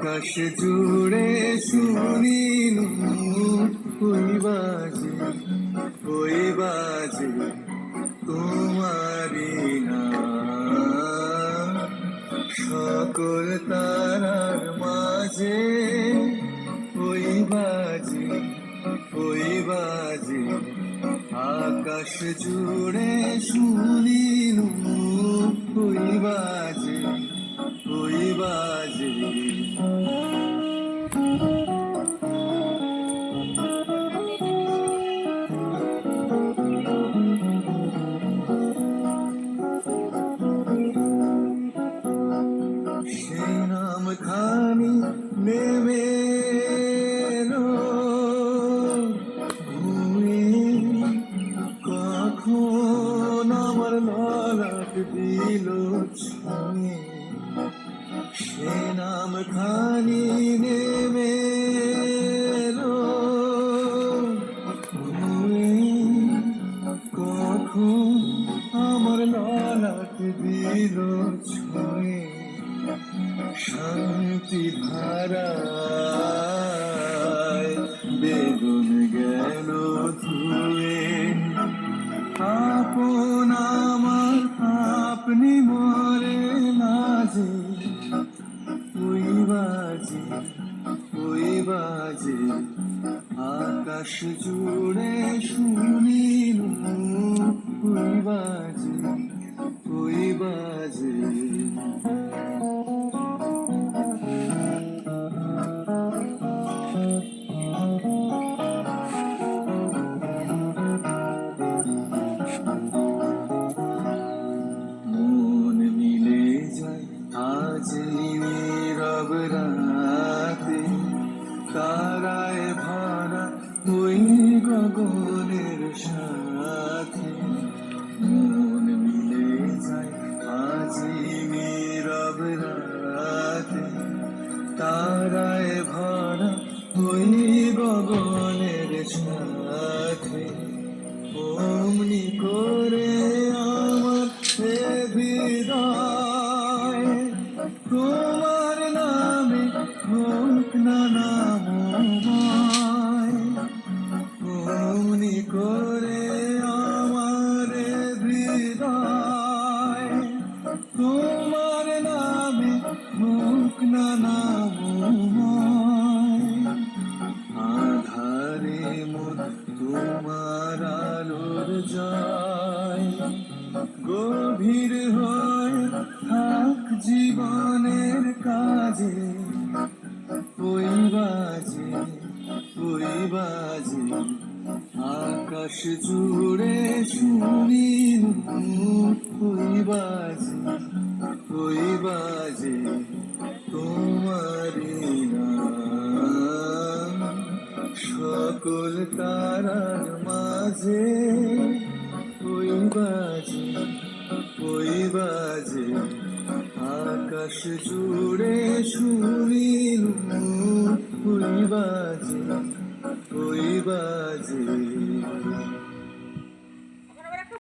আকাশ জুড়ে শুনিনু ওই বাজে ওই বাজে তোমারি নাম। সকল তারার মাঝে ওই বাজে ওই বাজে আকাশ জুড়ে শুনিনু ওই বাজে ওই বাজে। সেই নাম খানি নেমে এলো ঘুমে, কখন আমার ললাট দিল ছুঁয়ে। সে নাম খানি নেমে এলো ঘুমে, কখন আমার ললাট দিল ছুঁয়ে। শান্তি ধারায় বেগুন গেল ধুয়ে, আপন আমার আপনি মরে লাজে ওই বাজে ওই বাজে আকাশ জুড়ে শুনিনু ওই বাজে ওই বাজে। মন মিলে যায় আজ নীরব রাতে, তারায় ভরা ওই গগনের সাথে। মন মিলে যায় আজ নীরব রাতে, তারায় ভরা ওই গগনের সাথে। অমনি করে আমার এ হৃদয় তোমার নামে হোক না নামময়। অমনি করে আমার এ হৃদয় তোমার নামে হোক না নামময়। আধারে মন তোমার আলোর জয়, গভীর হয় থাক জীবনের কাজে ওই বাজে ওই বাজে আকাশ জুড়ে শুনিনু ওই বাজে ওই বাজে তোমারি নাম। সকল তারার মাঝে ওই বাজে ওই বাজে আকাশ জুড়ে শুনি।